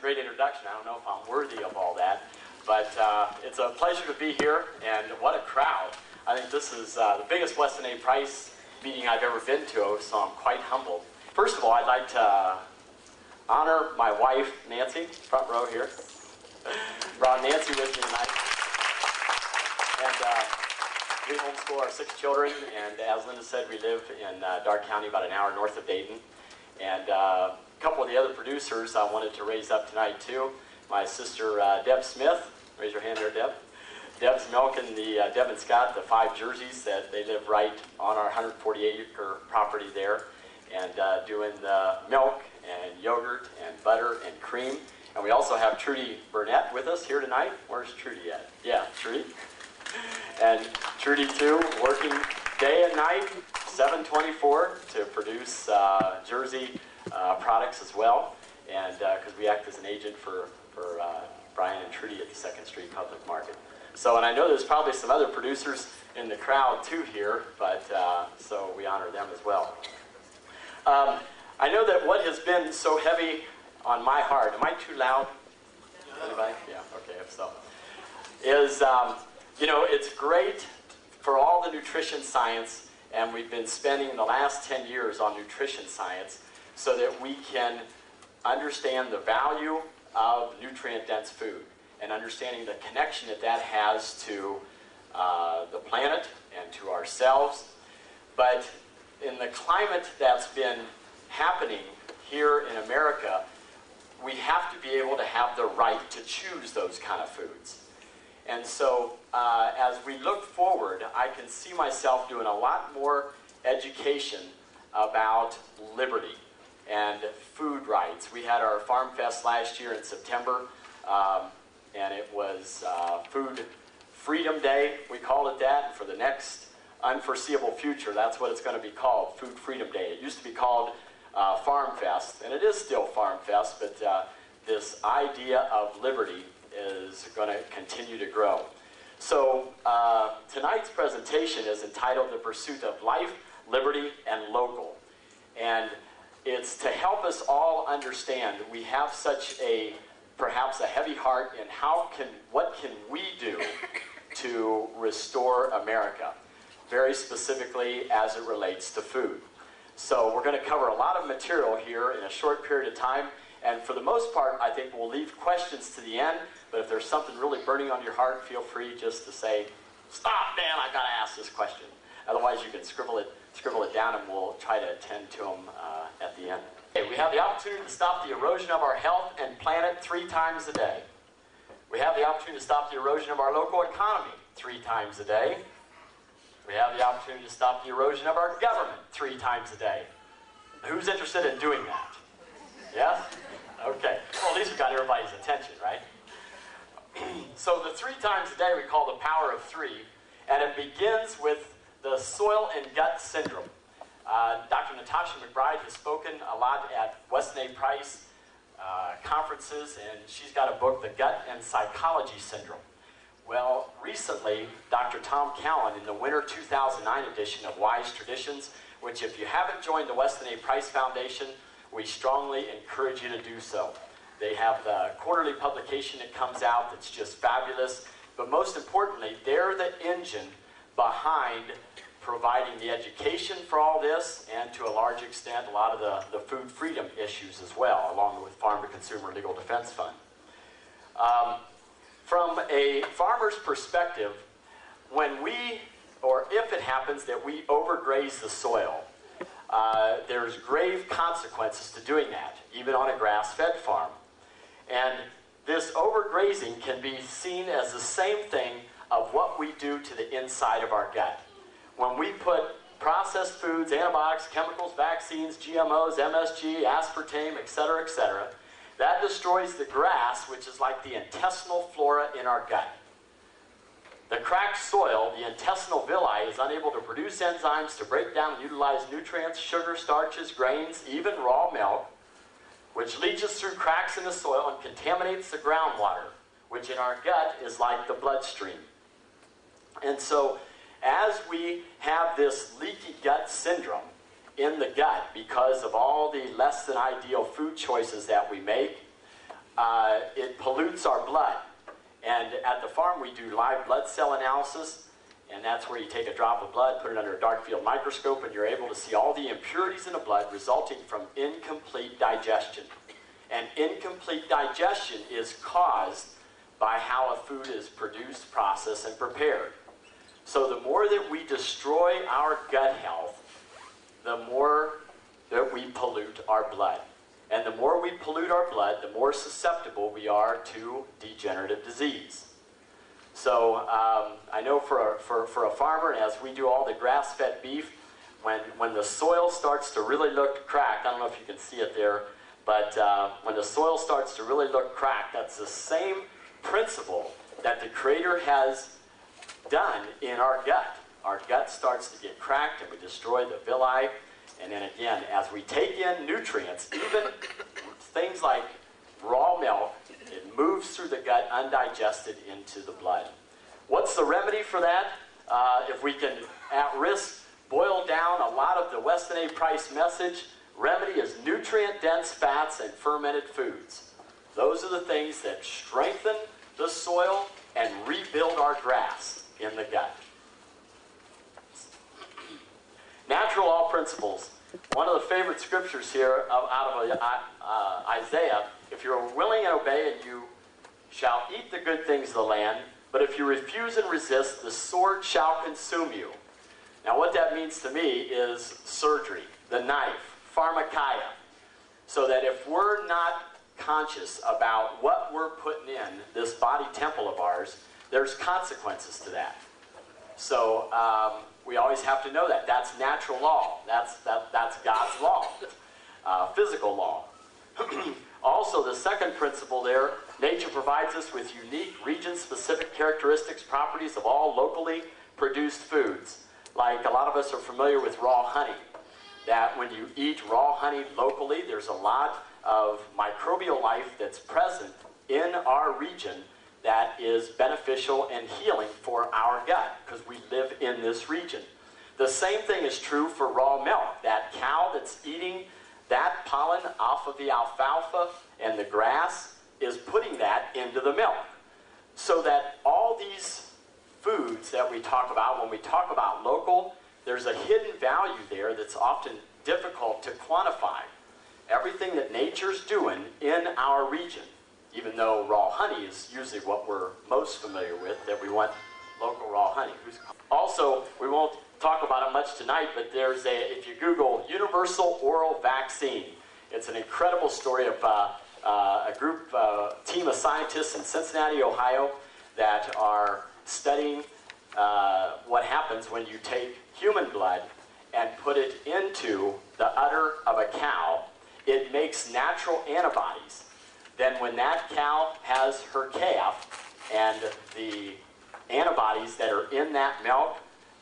great introduction. I don't know if I'm worthy of all that, but it's a pleasure to be here, and what a crowd. I think this is the biggest Weston A. Price meeting I've ever been to, so I'm quite humbled. First of all, I'd like to honor my wife, Nancy, front row here. Brought Nancy with me tonight. And we homeschool our 6 children, and as Linda said, we live in Darke County, about an hour north of Dayton. And a couple of the other producers I wanted to raise up tonight too. My sister Deb Smith, raise your hand there, Deb. Deb's milking the, Deb and Scott, the 5 jerseys that they live right on our 148-acre property there, and doing the milk and yogurt and butter and cream. And we also have Trudy Burnett with us here tonight. Where's Trudy at? Yeah, Trudy. And Trudy too, working day and night, 7/24, to produce jersey products as well. And because we act as an agent for Brian and Trudy at the 2nd Street Public Market. So, and I know there's probably some other producers in the crowd too here, but so we honor them as well. I know that what has been so heavy on my heart, am I too loud? Anybody? Yeah, okay, if so. Is, you know, it's great for all the nutrition science, and we've been spending the last 10 years on nutrition science so that we can understand the value of nutrient-dense food and understanding the connection that that has to the planet and to ourselves. But in the climate that's been happening here in America, we have to be able to have the right to choose those kind of foods. And so as we look forward, I can see myself doing a lot more education about liberty and food rights. We had our Farm Fest last year in September, and it was Food Freedom Day, we call it that. And for the next unforeseeable future, that's what it's going to be called, Food Freedom Day. It used to be called Farm Fest, and it is still Farm Fest, but this idea of liberty is going to continue to grow. So tonight's presentation is entitled The Pursuit of Life, Liberty, and Local. And it's to help us all understand we have such a, perhaps a heavy heart in what can we do to restore America, very specifically as it relates to food. So we're going to cover a lot of material here in a short period of time, and for the most part, I think we'll leave questions to the end, but if there's something really burning on your heart, feel free just to say, stop, Dan, I've got to ask this question. Otherwise, you can scribble it down, and we'll try to attend to them at the end. Okay, we have the opportunity to stop the erosion of our health and planet 3 times a day. We have the opportunity to stop the erosion of our local economy 3 times a day. We have the opportunity to stop the erosion of our government 3 times a day. Who's interested in doing that? Yes? Okay. Well, at least we got everybody's attention, right? So the 3 times a day we call the power of 3, and it begins with the soil and gut syndrome. Dr. Natasha McBride has spoken a lot at Weston A. Price conferences, and she's got a book, The Gut and Psychology Syndrome. Well, recently, Dr. Tom Callan, in the winter 2009 edition of Wise Traditions, which if you haven't joined the Weston A. Price Foundation, we strongly encourage you to do so. They have the quarterly publication that comes out that's just fabulous, but most importantly, they're the engine behind providing the education for all this, and to a large extent, a lot of the food freedom issues as well, along with Farm to Consumer Legal Defense Fund. From a farmer's perspective, when we, or if it happens that we overgraze the soil, there's grave consequences to doing that, even on a grass-fed farm. And this overgrazing can be seen as the same thing of what we do to the inside of our gut. When we put processed foods, antibiotics, chemicals, vaccines, GMOs, MSG, aspartame, etc., that destroys the grass, which is like the intestinal flora in our gut. The cracked soil, the intestinal villi, is unable to produce enzymes to break down and utilize nutrients, sugar, starches, grains, even raw milk, which leaches through cracks in the soil and contaminates the groundwater, which in our gut is like the bloodstream. And so, as we have this leaky gut syndrome in the gut because of all the less than ideal food choices that we make, it pollutes our blood. And at the farm, we do live blood cell analysis, and that's where you take a drop of blood, put it under a dark field microscope, and you're able to see all the impurities in the blood resulting from incomplete digestion. And incomplete digestion is caused by how a food is produced, processed, and prepared. So the more that we destroy our gut health, the more that we pollute our blood. And the more we pollute our blood, the more susceptible we are to degenerative disease. So I know for a farmer, and as we do all the grass-fed beef, when the soil starts to really look cracked, I don't know if you can see it there, but when the soil starts to really look cracked, that's the same principle that the Creator has done in our gut. Our gut starts to get cracked and we destroy the villi. And then again, as we take in nutrients, even things like raw milk, it moves through the gut undigested into the blood. What's the remedy for that? If we can, at risk, boil down a lot of the Weston A. Price message, remedy is nutrient-dense fats and fermented foods. Those are the things that strengthen the soil and rebuild our grass in the gut. Natural law principles. One of the favorite scriptures here out of Isaiah, if you are willing and obey, and you shall eat the good things of the land, but if you refuse and resist, the sword shall consume you. Now what that means to me is surgery, the knife, pharmakeia. So that if we're not conscious about what we're putting in this body temple of ours, there's consequences to that. So we always have to know that. That's natural law. That's God's law, physical law. Also, the second principle there, nature provides us with unique region-specific characteristics, properties of all locally produced foods. Like a lot of us are familiar with raw honey. That when you eat raw honey locally, there's a lot of microbial life that's present in our region that is beneficial and healing for our gut, because we live in this region. The same thing is true for raw milk. That cow that's eating that pollen off of the alfalfa and the grass is putting that into the milk. So that all these foods that we talk about, when we talk about local, there's a hidden value there that's often difficult to quantify. Everything that nature's doing in our region, even though raw honey is usually what we're most familiar with, that we want local raw honey. Also, we won't talk about it much tonight, but there's if you Google universal oral vaccine, it's an incredible story of a team of scientists in Cincinnati, Ohio, that are studying what happens when you take human blood and put it into the udder of a cow. It makes natural antibodies. Then when that cow has her calf, and the antibodies that are in that milk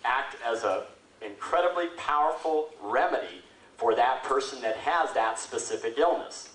act as an incredibly powerful remedy for that person that has that specific illness.